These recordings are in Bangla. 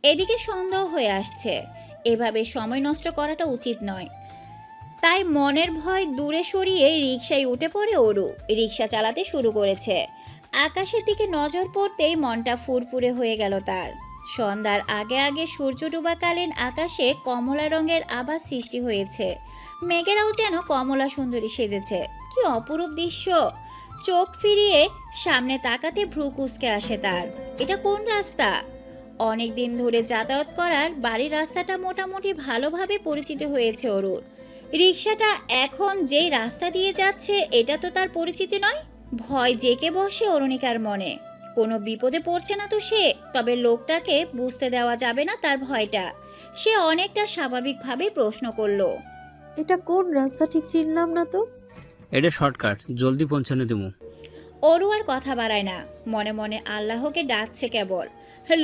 এদিকে সন্দেহ হয়ে আসছে, এভাবে সময় নষ্ট করাটা উচিত নয়। তাই মনের ভয় দূরে সরিয়ে রিকশায় উঠে পড়ে অরু। রিকশা চালাতে শুরু করেছে। আকাশের দিকে নজর পড়তেই মনটা ফুরফুরে হয়ে গেল তার। সন্ধ্যার আগে আগে সূর্য ডোবাকালীন আকাশে কমলা রঙের আভা সৃষ্টি হয়েছে। মেঘেরাও যেন কমলা সুন্দরী সেজেছে। কি অপরূপ দৃশ্য! চোখ ফিরিয়ে সামনে তাকাতে ভ্রু কুঁচকে আসে তার। এটা কোন রাস্তা? অনেক দিন ধরে যাতায়াত করার বাড়ির রাস্তাটা মোটামুটি ভালোভাবে পরিচিত হয়েছে অরুর। রিকশাটা এখন যেই রাস্তা দিয়ে যাচ্ছে এটা তো তার পরিচিত নয়। ভয় জেঁকে বসে অরুণিকার মনে। কোনো বিপদে পড়ছে না তো সে, তবে লোকটাকে বুঝতে দেওয়া যাবে না তার ভয়টা। সে অনেকটা স্বাভাবিকভাবে প্রশ্ন করলো, এটা কোন রাস্তা ঠিক চিনলাম না তো। এটা শর্টকাট, জলদি পৌঁছানো দেবো। অরু আর কথা বাড়ায় না, মনে মনে আল্লাহকে ডাকছে কেবল।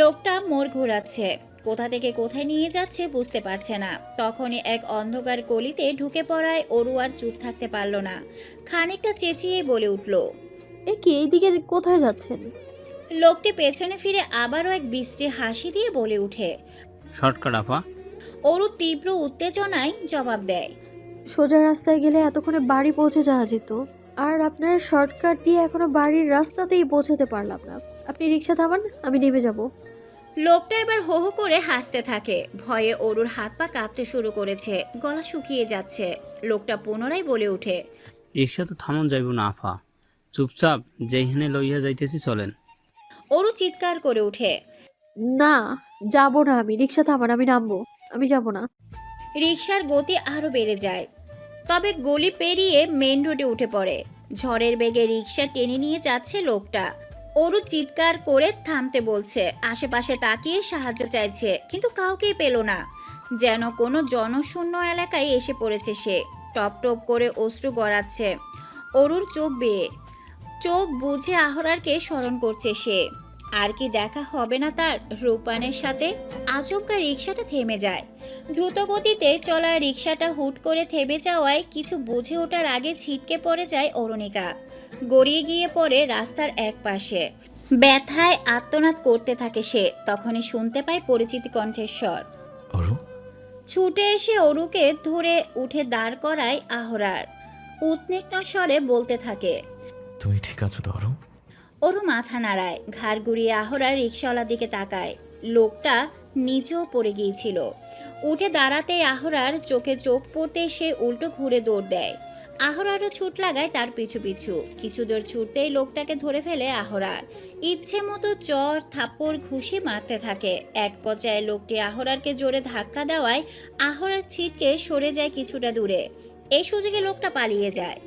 লোকটা মোড় ঘোরাচ্ছে, কোথা থেকে কোথায় নিয়ে যাচ্ছে বুঝতে পারছে না। তখনই এক অন্ধকার গলিতে ঢুকে পড়ায় অরু আর চুপ থাকতে পারল না। খানিকটা চেঁচিয়ে বলে উঠল, এ কি এইদিকে কোথায় যাচ্ছেন? লোকটি পেছনে ফিরে আবারও এক বিশ্রী হাসি দিয়ে বলে উঠে। শর্টকাট আপা। অরু তীব্র উত্তেজনায় জবাব দেয়, সোজা রাস্তায় গেলে এতক্ষণে বাড়ি পৌঁছে যাওয়া যেত, আর আপনার শর্টকাট দিয়ে এখনো বাড়ির রাস্তাতেই পৌঁছাতে পারলাম না। আপনি রিক্সা থামান, আমি নেমে যাব। লোকটা এবার হো হো করে হাসতে থাকে। ভয়ে অরুর হাত পা কাঁপতে শুরু করেছে, গলা শুকিয়ে যাচ্ছে। লোকটা পুনরায় বলে ওঠে, রিক্সা তো থামন যাইব না আপা, চুপচাপ যেখানে লইয়া যাইতেছি চলেন। অরু চিৎকার করে ওঠে। না, যাব না, আমি রিক্সা থামান, আমি নামবো, আমি যাব না। রিকশার গতি আরো বেড়ে যায়, তবে গলি পেরিয়ে মেন রোডে উঠে পড়ে। ঝড়ের বেগে রিকশা টেনে নিয়ে যাচ্ছে লোকটা। অরু চিৎকার করে থামতে বলছে, আশেপাশে তাকিয়ে সাহায্য চাইছে, কিন্তু কাউকেই পেল না। যেন কোনো জনশূন্য এলাকায় এসে পড়েছে সে। টপ টপ করে অশ্রু গড়াচ্ছে অরুর চোখ বেয়ে। চোখ বুঝে আহরারকে স্মরণ করছে সে। আর কি দেখা হবে না তার রূপানের সাথে? আচমকা রিকশাটা থেমে যায়। দ্রুত গতিতে চলা রিকশাটা হুট করে থেমে যাওয়ায় কিছু বুঝে ওঠার আগে ছিটকে পড়ে যায় অরুণিকা। গড়িয়ে গিয়ে পড়ে রাস্তার এক পাশে। ব্যথায় আর্তনাদ করতে থাকে সে। তখনই শুনতে পায় পরিচিত কণ্ঠের। অরু, ছুটে এসে অরুকে ধরে উঠে দাঁড় করায় আহরার। উদ্বিগ্ন স্বরে বলতে থাকে, তুমি ঠিক আছো তো অরু? অরু মাথা নাড়ায়, ঘাড় ঘুরিয়ে আহরার রিকশাওয়ালার দিকে তাকায়। লোকটা নিচেও পড়ে গিয়েছিল। উঠে দাঁড়াতে আহরার চোখে চোখ পড়তে সে উল্টো ঘুরে দৌড় দেয়। আহরারও ছুট লাগায় তার পিছু পিছু। কিছু দূর ছুটতেই লোকটাকে ধরে ফেলে আহরার। ইচ্ছে মতো চর থাপ্পড় ঘুষি মারতে থাকে। এক পর্যায়ে লোকটি আহরারকে জোরে ধাক্কা দেওয়ায় আহরার ছিটকে সরে যায় কিছুটা দূরে। এই সুযোগে লোকটা পালিয়ে যায়।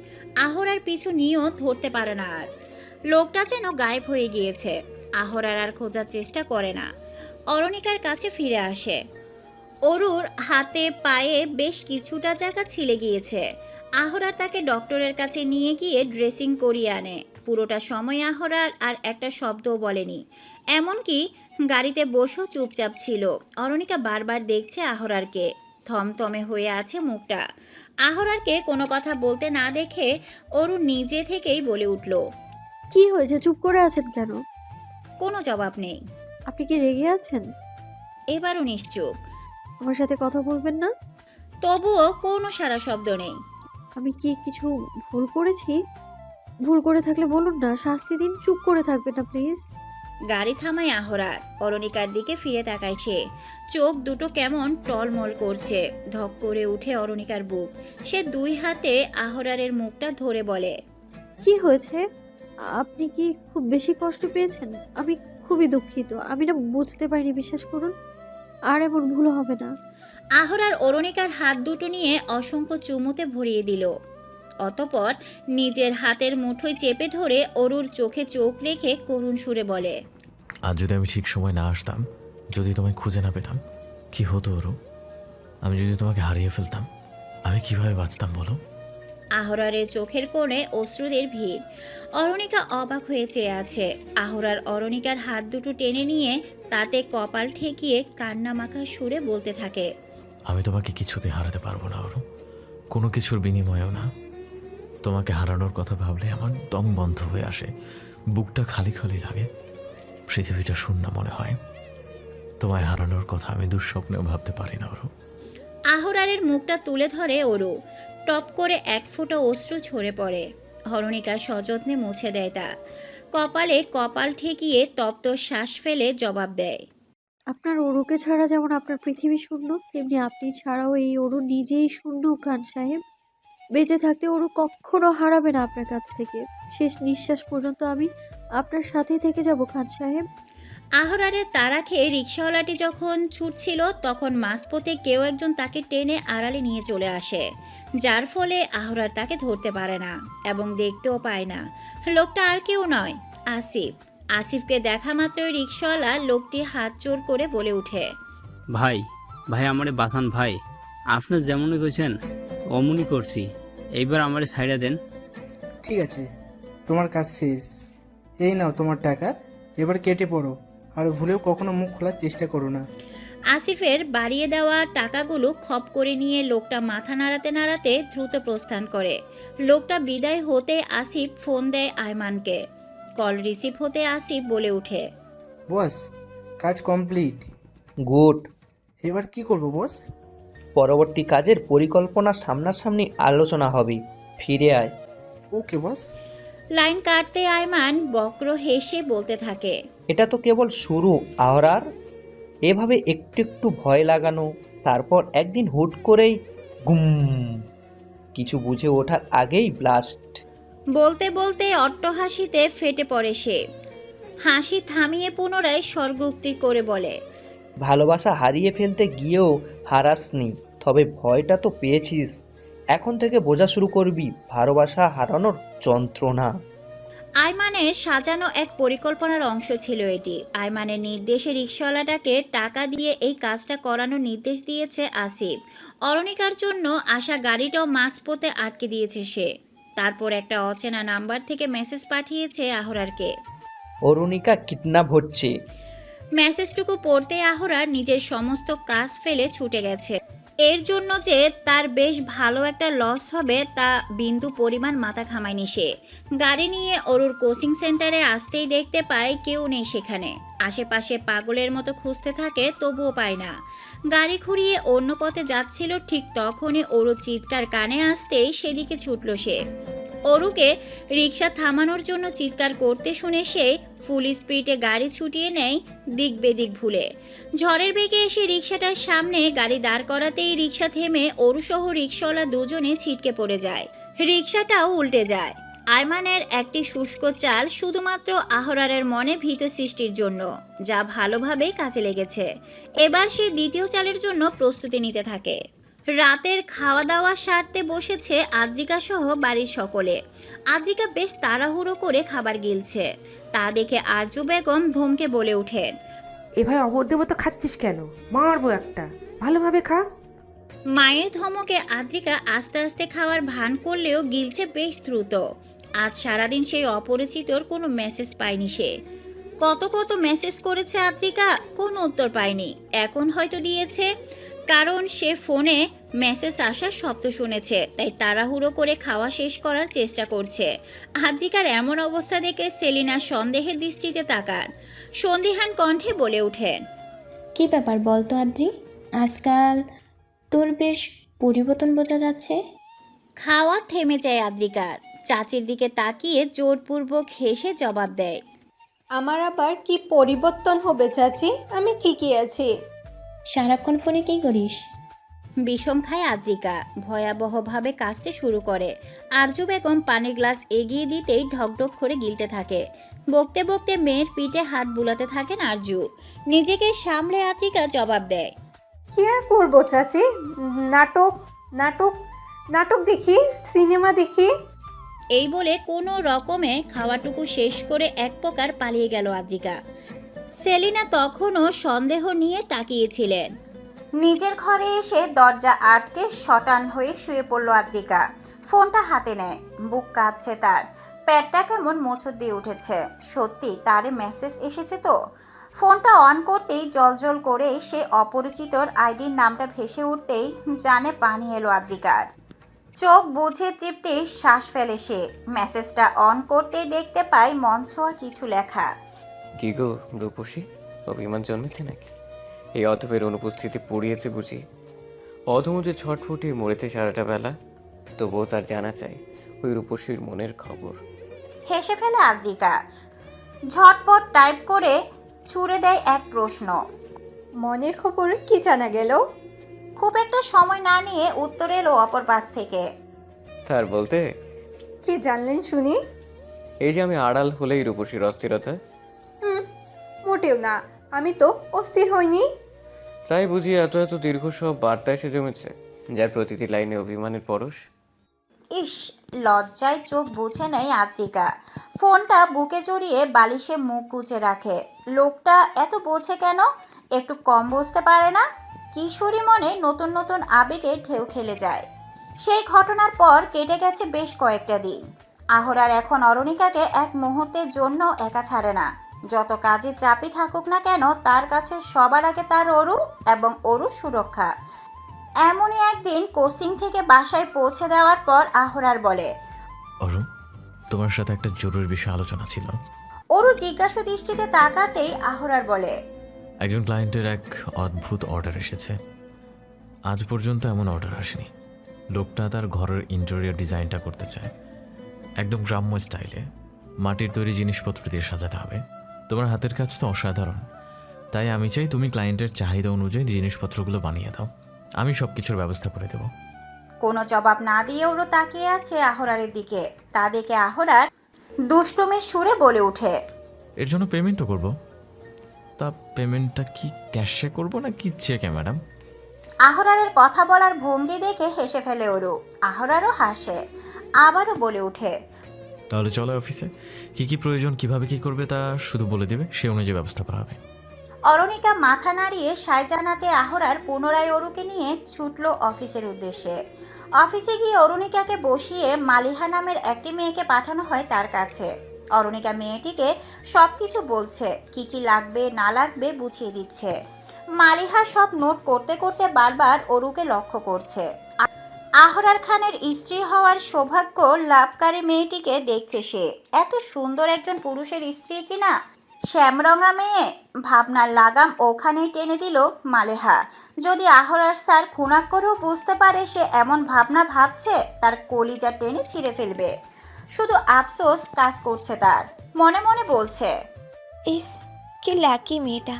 আহরার পিছু নিয়েও ধরতে পারে না আর। লোকটা যেন গায়েব হয়ে গিয়েছে। আহরার আর খোঁজার চেষ্টা করে না, অরণিকার কাছে ফিরে আসে। অরুর হাতে পায়ে বেশ কিছুটা জায়গা ছিলে গিয়েছে। আহরার তাকে ডক্টরের কাছে নিয়ে গিয়ে ড্রেসিং করিয়ে আনে। পুরোটা সময় আহরার আর একটা শব্দও বলেনি, এমনকি গাড়িতে বসেও চুপচাপ ছিল। অরণিকা বারবার দেখছে আহরারকে, থমথমে হয়ে আছে মুখটা। আহরারকে কোনো কথা বলতে না দেখে অরু নিজে থেকেই বলে উঠল, কি হয়েছে, চুপ করে আছেন কেন? কোনো জবাব নেই। আপনি কি রেগে আছেন? এবারও নিশ্চুপ। আমার সাথে কথা বলবেন না? তবুও কোনো সারা শব্দ নেই। আমি কি কিছু ভুল করেছি? ভুল করে থাকলে বলুন না, শাস্তি দিন, চুপ করে থাকবেন না প্লিজ। গাড়ি থামায় আহরার। অরণিকার দিকে ফিরে তাকায় সে। চোখ দুটো কেমন টলমল করছে। ধক করে উঠে অরণিকার বুক। সে দুই হাতে আহরারের মুখটা ধরে বলে, কি হয়েছে? আপনি কি খুব বেশি কষ্ট পেয়েছেন? আমি খুবই দুঃখিত, আমি না বুঝতে পারিনি, বিশ্বাস করুন। আর এমন ভুল হবে না। আহরার অরণিকার হাত দুটো নিয়ে অসংখ্য চুমুতে ভরিয়ে দিল। অতপর নিজের হাতের মুঠোয় চেপে ধরে অরুর চোখে চোখ রেখে করুণ সুরে বলে, আজ যদি আমি ঠিক সময় না আসতাম, যদি তোমায় খুঁজে না পেতাম, কি হতো অরু? আমি যদি তোমাকে হারিয়ে ফেলতাম, আমি কিভাবে বাঁচতাম বলো? আহরারের চোখের কোণে অশ্রুদের ভিড়। অরণিকা অবাক হয়ে চেয়ে আছে। আহরার অরণিকার হাত দুটো টেনে নিয়ে তাতে কপাল ঠেকিয়ে কান্না মাখা সুরে বলতে থাকে, আমি তোমাকে কিছুতে হারাতে পারবো না অরু, কোনো কিছুর বিনিময়েও না। তোমাকে হারানোর কথা ভাবলে আমার দম বন্ধ হয়ে আসে, বুকটা খালি খালি লাগে, পৃথিবীটা শূন্য মনে হয়। তোমায় হারানোর কথা আমি দুঃস্বপ্নেও ভাবতে পারি না ওরু। আহরারের মুখটা তুলে ধরে অরু। টপ করে এক ফোঁটা অশ্রু ঝরে পড়ে। অরুণিকা সযত্নে মুছে দেয় তা। কপালে কপাল ঠেকিয়ে তপ্ত শ্বাস ফেলে জবাব দেয়। আপনার অরুকে ছাড়া যেমন আপনার পৃথিবী শূন্য, তেমনি আপনি ছাড়াও এই অরু নিজেই শূন্য খান সাহেব। বেঁচে থাকতে অরু কখনো হারাবে না আপনার কাছ থেকে। শেষ নিঃশ্বাস পর্যন্ত আমি আপনার সাথেই থেকে যাব খান সাহেব। আহরারের তাড়া খেয়ে রিক্সাওয়ালাটি যখন ছুটছিল তখন মাঝপথে কেউ একজন তাকে টেনে আড়ালে নিয়ে চলে আসে, যার ফলে আহরার তাকে ধরতে পারে না এবং দেখতেও পায় না। লোকটা আর কেউ নয়, আসিফ। আসিফকে দেখা মাত্রই রিক্সাওয়ালা লোকটি হাত জোর করে বলে ওঠে, ভাই ভাই আমারে বাঁচান ভাই, আপনি যেমনই কইছেন অমনই করছি, এইবার আমারে ছাইড়া দেন। ঠিক আছে, তোমার কাজ শেষ। এই নাও তোমার টাকা, এবার কেটে পড়ো। আর ভুলেও কখনো মুখ খোলার চেষ্টা করো না। আসিফের বাড়িয়ে দেওয়া টাকাগুলো খপ করে নিয়ে লোকটা মাথা নাড়াতে নাড়াতে দ্রুত প্রস্থান করে। লোকটা বিদায় হতে আসিফ ফোন দেয় আয়মানকে। কল রিসিভ হতে আসিফ বলে ওঠে, বস, কাজ কমপ্লিট। গুড। এবার কি করবো বস? পরবর্তী কাজের পরিকল্পনা সামনাসামনি আলোচনা হবে। ফিরে আয়। ওকে বস। লাইন কাটতে আয়মান বক্র হেসে বলতে থাকে, এটা তো কেবল শুরু আহরার। এভাবে একটু একটু ভয় লাগানো, তারপর একদিন হুট করেই গুম, কিছু বুঝে ওঠার আগেই ব্লাস্ট। বলতে বলতে অট্টহাসিতে ফেটে পড়ে সে। হাসি থামিয়ে পুনরায় স্বর্গোক্তি করে বলে, ভালোবাসা হারিয়ে ফেলতে গিয়েও হারাসনি, তবে ভয়টা তো পেয়েছিস। এখন থেকে বোঝা শুরু করবি ভালোবাসা হারানোর যন্ত্রণা। আয়মানের সাজানো এক পরিকল্পনার অংশ ছিল এটি। আয়মানের নির্দেশে রিক্সাওয়ালাটাকে টাকা দিয়ে এই কাজটা করানোর নির্দেশ দিয়েছে আসিফ। অরুণিকার জন্য আসা গাড়িটাও মাঝপথে আটকে দিয়েছে সে। তারপর একটা অচেনা নাম্বার থেকে মেসেজ পাঠিয়েছে আহরারকে। অরুণিকা কিডন্যাপ হচ্ছে। মেসেজটুকু পড়তে আহরার নিজের সমস্ত কাজ ফেলে ছুটে গেছে। এর জন্য যে তার বেশ ভালো একটা লস হবে তা বিন্দু পরিমাণ মাথা ঘামায়নি সে। গাড়ি নিয়ে অরুর কোচিং সেন্টারে আসতেই দেখতে পায় কেউ নেই সেখানে। আশেপাশে পাগলের মতো খুঁজতে থাকে, তবুও পায় না। গাড়ি ঘুরিয়ে অন্য পথে যাচ্ছিল, ঠিক তখনই অরুর চিৎকার কানে আসতেই সেদিকে ছুটল সে। অরুকে রিক্সা থামানোর জন্য চিৎকার করতে শুনে সে ফুল স্পিডে গাড়ি ছুটিয়ে নেয় দিক বেদিক ভুলে। ঝড়ের বেগে এসে রিক্সাটার সামনে গাড়ি দাঁড় করাতেই রিক্সা থেমে অরুসহ রিক্সাওয়ালা দুজনে ছিটকে পড়ে যায়। রিক্সাটাও উল্টে যায়। আয়মানের একটি শুষ্ক চাল শুধুমাত্র আহরারের মনে ভীত সৃষ্টির জন্য, যা ভালোভাবেই কাজে লেগেছে। এবার সে দ্বিতীয় চালের জন্য প্রস্তুতি নিতে থাকে। রাতের খাওয়া দাওয়া সারতে বসেছে আদ্রিকা সহ বাড়ির সকলে। আদ্রিকা বেশ তাড়াহুড়ো করে খাবার গিলছে। তা দেখে আরজু বেগম ধমকে বলে ওঠেন, এভাবে অভদ্র মতো খাচ্ছিস কেন? মারবো একটা, ভালোভাবে খা। মায়ের ধমকে আদ্রিকা আস্তে আস্তে খাওয়ার ভান করলেও গিলছে বেশ দ্রুত। আজ সারাদিন সেই অপরিচিতর কোনো মেসেজ পায়নি সে। কত মেসেজ করেছে আদ্রিকা, কোনো উত্তর পায়নি। এখন হয়তো দিয়েছে, কারণ সে ফোনে মেসেজ আসার শব্দ শুনেছে, তাই তাড়াহুড়ো করে খাওয়া শেষ করার চেষ্টা করছে। আদ্রিকার এমন অবস্থা দেখে সেলিনা সন্দেহের দৃষ্টিতে তাকান। সন্দিহান কণ্ঠে বলে ওঠেন, কি ব্যাপার বলতো আদ্রি, আজকাল তোর বেশ পরিবর্তন বোঝা যাচ্ছে। খাওয়া থেমে যায় আদ্রিকার। চাচির দিকে তাকিয়ে জোরপূর্বক হেসে জবাব দেয়, আমার আবার কি পরিবর্তন হবে চাচি? আমি ঠিকই আছি। সারাক্ষণ ফোনে কি করিস? বিষম খায় আদ্রিকা। ভয়াবহভাবে কাশতে শুরু করে। আরজু বেগম পানির গ্লাস এগিয়ে দিতেই ঢকঢক করে গিলতে থাকে। বকতে বকতে মেয়ের পিঠে হাত বুলাতে থাকেন আরজু। নিজেকে সামলে আদ্রিকা জবাব দেয়, কি আর করবো চাচি, নাটক নাটক নাটক দেখি, সিনেমা দেখি। এই বলে কোনো রকমে খাওয়াটুকু শেষ করে এক প্রকার পালিয়ে গেল আদ্রিকা। সেলিনা তখনও সন্দেহ নিয়ে তাকিয়েছিলেন। নিজের ঘরে এসে দরজা আটকে শটান হয়ে শুয়ে পড়ল আদ্রিকা। ফোনটা হাতে নেয়। বুক কাঁপছে তার, পেটটা কেমন মোচড় দিয়ে উঠেছে। সত্যি তারে মেসেজ এসেছে তো। ফোনটা অন করতেই জলজল করে সে অপরিচিতর আইডির নামটা ভেসে উঠতেই জানে পানি এলো আদ্রিকার। চোখ বুঝে তৃপ্তির শ্বাস ফেলে সে। মেসেজটা অন করতেই দেখতে পায় মন ছোঁয়া কিছু লেখা। কি গো রূপসী, অভিমান জন্মেছে নাকি? এই অতপের অনুপস্থিতি পুড়িয়েছে বুঝি। অধম যে ছটফটিয়ে মরেছে সারাটা বেলা, তবুও তার জানা চাই ওই রূপসীর মনের খবর। হেসে ফেলে আদ্রিকা। ঝটপট টাইপ করে ছুড়ে দেয় এক প্রশ্ন। মনের খবর কি জানা গেল? খুব একটা সময় না নিয়ে উত্তর এলো অপর পাশ থেকে। স্যার বলতে, কি জানলেন শুনি? এই যে আমি আড়াল হলেই রূপসীর অস্থিরতা। মোটেও না, আমি তো অস্থির হইনি। তাই বুঝি এত এত দীর্ঘ সব বার্তা এসে জমেছে, যার প্রতিটি লাইনে অভিমানের পরশ। ইস, লজ্জায় চোখ বুঝে নেয় আদ্রিকা। ফোনটা বুকে জড়িয়ে বালিশে মুখ গুজে রাখে। লোকটা এত বোঝে কেন? একটু কম বুঝতে পারে না? কিশোরী মনে নতুন নতুন আবেগের ঢেউ খেলে যায়। সেই ঘটনার পর কেটে গেছে বেশ কয়েকটা দিন। আহরার এখন অরুণিকাকে এক মুহূর্তের জন্য একা ছাড়ে না। যত কাজে চাপই থাকুক না কেন, তার কাছে সবার আগে তার অরু এবং অরুর সুরক্ষা। এমনই একদিন কোচিং থেকে বাসায় পৌঁছে দেওয়ার পর আহরার বলে, অরু, তোমার সাথে একটা জরুরি বিষয় আলোচনা ছিল। অরু জিজ্ঞাসা দৃষ্টিতে তাকাতেই আহরার বলে, একজন ক্লায়েন্টের এক অদ্ভুত অর্ডার এসেছে। আজ পর্যন্ত এমন অর্ডার আসেনি। লোকটা তার ঘরের ইন্টেরিয়র ডিজাইনটা করতে চায় একদম গ্রাম্য স্টাইলে। মাটির তৈরি জিনিসপত্র দিয়ে সাজাতে হবে। তোমার হাতের কাজ তো অসাধারণ, তাই আমি চাই তুমি ক্লায়েন্টের চাহিদা অনুযায়ী জিনিসপত্রগুলো বানিয়ে দাও। আমি সব কিছুর ব্যবস্থা করে দেব। কোনো জবাব না দিয়ে ওরও তাকিয়ে আছে আহরারের দিকে। তা দেখে আহরার দুষ্টুমির সুরে বলে ওঠে, এর জন্য পেমেন্টও করব। তা পেমেন্টটা কি ক্যাশে করব না কি চেকে ম্যাডাম? আহরারের কথা বলার ভঙ্গি দেখে হেসে ফেলে ওরু। আহরারও হাসে, আবারও বলে ওঠে, তাহলে চলো অফিসে। কি কি প্রয়োজন, কিভাবে কি করবে তা শুধু বলে দিবে, সে অনুযায়ী ব্যবস্থা করা হবে। অরুণিকা মাথা নাড়িয়ে সায় জানাতে আহরার পুনরায় অরুকে নিয়ে ছুটল অফিসের উদ্দেশ্যে। অফিসে গিয়ে অরুণিকাকে বসিয়ে মালিহা নামের একটি মেয়েকে পাঠানো হয় তার কাছে। অরুণিকা মেয়েটিকে সবকিছু বলছে, কি কি লাগবে না লাগবে বুঝিয়ে দিচ্ছে। মালিহা সব নোট করতে করতে বারবার অরুকে লক্ষ্য করছে। আহরার খানের স্ত্রী হওয়ার সৌভাগ্য লাভকারী মেয়েটিকে দেখছে সে। এত সুন্দর একজন পুরুষের স্ত্রী কিনা। শ্যামরঙা মেয়ে, ভাবনার লাগাম ওখানেই টেনে দিল মালেহা। যদি আহরার স্যার খুনাক করেও বুঝতে পারে সে এমন ভাবনা ভাবছে, তার কলিজা টেনে ছিঁড়ে ফেলবে। শুধু আফসোস কাজ করছে তার। মনে মনে বলছে, ইস, কি লাকি মেয়েটা।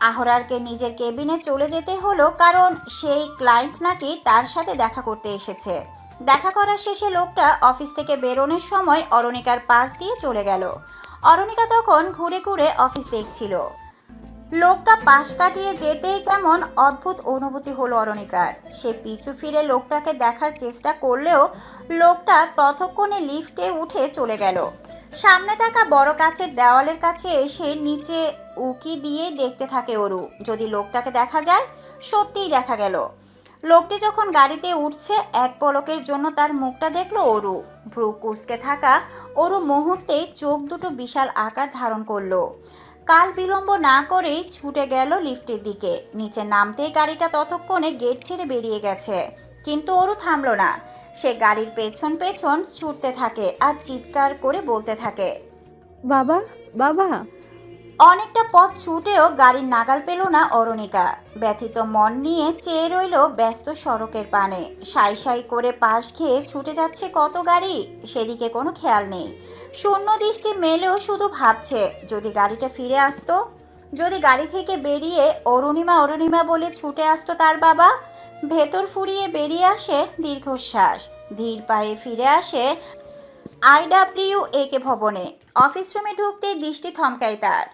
আহরারকে নিজের কেবিনে চলে যেতে হলো, কারণ সেই ক্লায়েন্ট নাকি তার সাথে দেখা করতে এসেছে। দেখা করা শেষে লোকটা অফিস থেকে বেরোনোর সময় অরুণিকার পাশ দিয়ে চলে গেল। অরুণিকা তখন ঘুরে ঘুরে অফিস দেখছিল। লোকটা পাশ কাটিয়ে যেতেই কেমন অদ্ভুত অনুভূতি হলো অরুণিকার। সে পিছু ফিরে লোকটাকে দেখার চেষ্টা করলেও লোকটা ততক্ষণে লিফটে উঠে চলে গেল। সামনে থাকা বড় কাচের দেওয়ালের কাছে এসে নিচে উকি দিয়ে দেখতে থাকে অরু, যদি লোকটাকে দেখা যায়। সত্যিই দেখা গেল। লোকটি যখন গাড়িতে উঠছে, এক পলকের জন্য তার মুখটা দেখলো অরু। ভ্রু কুঁচকে থাকা অরু মুহূর্তেই চোখ দুটো বিশাল আকার ধারণ করলো। কাল বিলম্ব না করেই ছুটে গেল লিফটের দিকে। নিচে নামতেই গাড়িটা ততক্ষণে গেট ছেড়ে বেরিয়ে গেছে, কিন্তু অরু থামলো না। সে গাড়ির পেছন পেছন ছুটতে থাকে আর চিৎকার করে বলতে থাকে, বাবা, বাবা। অনেকটা পথ ছুটেও গাড়ির নাগাল পেল না অরুণিকা। ব্যথিত মন নিয়ে চেয়ে রইল ব্যস্ত সড়কের পানে। সাই সাই করে পাশ খেয়ে ছুটে যাচ্ছে কত গাড়ি, সেদিকে কোনো খেয়াল নেই। শূন্য দৃষ্টি মেলেও শুধু ভাবছে, যদি গাড়িটা ফিরে আসতো, যদি গাড়ি থেকে বেরিয়ে অরুণিমা অরুণিমা বলে ছুটে আসতো তার বাবা। ভেতর ফুরিয়ে বেরিয়ে আসে দীর্ঘশ্বাস। ধীর পায়ে ফিরে আসে IWAK ভবনে। অফিস রুমে ঢুকতেই দৃষ্টি থমকায় তার।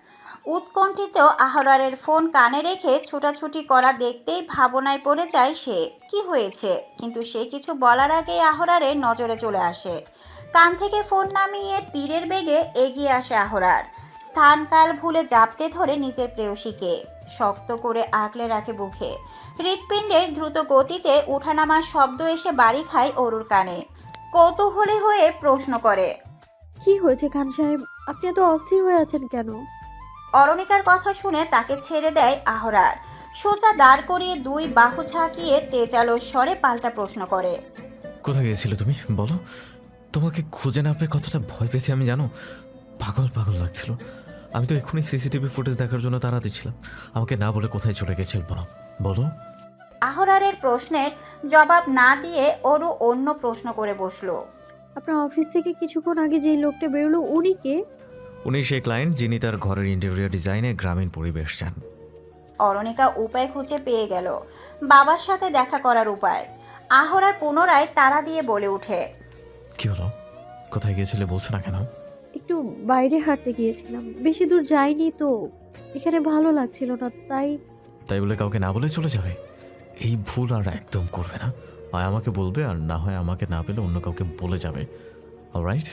উৎকণ্ঠিত আহরারের ফোন কানে রেখে ছোটাছুটি করা দেখতেই ভাবনায় পড়ে যায় সে। কি হয়েছে? কিন্তু সে কিছু বলার আগেই আহরারের নজরে চলে আসে। কান থেকে ফোন নামিয়ে তীরের বেগে এগিয়ে আসে আহরার। স্থানকাল ভুলে জাপটে ধরে নিজের প্রেয়সীকে শক্ত করে আগলে রাখে বুকে। হৃৎপিণ্ডের দ্রুত গতিতে ওঠানামার শব্দ এসে বাড়ি খায় অরুর কানে। কৌতূহলী হয়ে প্রশ্ন করে, কি হয়েছে খান সাহেব? আপনি এত অস্থির হয়ে আছেন কেন? অরুণিকার কথা শুনে তাকে ছেড়ে দেয় আহরার। সোজা দাঁড় করিয়ে দুই বাহু ঝাঁকিয়ে তেজালো স্বরে পাল্টা প্রশ্ন করে, কোথায় গিয়েছিলে তুমি বলো? তোমাকে খুঁজে না পেয়ে কতটা ভয় পেয়েছি আমি জানো। পাগল পাগল লাগছিল। আমি তো এক্ষুনি সিসিটিভি ফুটেজ দেখার জন্য তাড়া দিচ্ছিলাম। আমাকে না বলে কোথায় চলে গেছিল বলো। আহরারের প্রশ্নের জবাব না দিয়ে অরু অন্য প্রশ্ন করে বসলো। আপনার অফিস থেকে কিছুক্ষণ আগে যেই লোকটা বেরোলো উনি কে? উনি সেই ক্লায়েন্ট যিনি তার ঘরের ইন্টেরিয়র ডিজাইনে গ্রামীণ পরিবেশ চান। অরণিকা উপায় খুঁজে পেয়ে গেল বাবার সাথে দেখা করার উপায়। আহরার পুনরায় তাড়া দিয়ে বলে ওঠে, কি হলো, কোথায় গিয়েছিলে বলছো না কেন? একটু বাইরে হাঁটতে গিয়েছিলাম, বেশি দূর যাইনি তো, এখানে ভালো লাগছিল না তাই বলে কাউকে না বলে চলে যাবে? এই ভুল আর একদম করবে না। হয় আমাকে বলবে, আর না হয় আমাকে না পেলে অন্য কাউকে বলে যাবে। অলরাইট?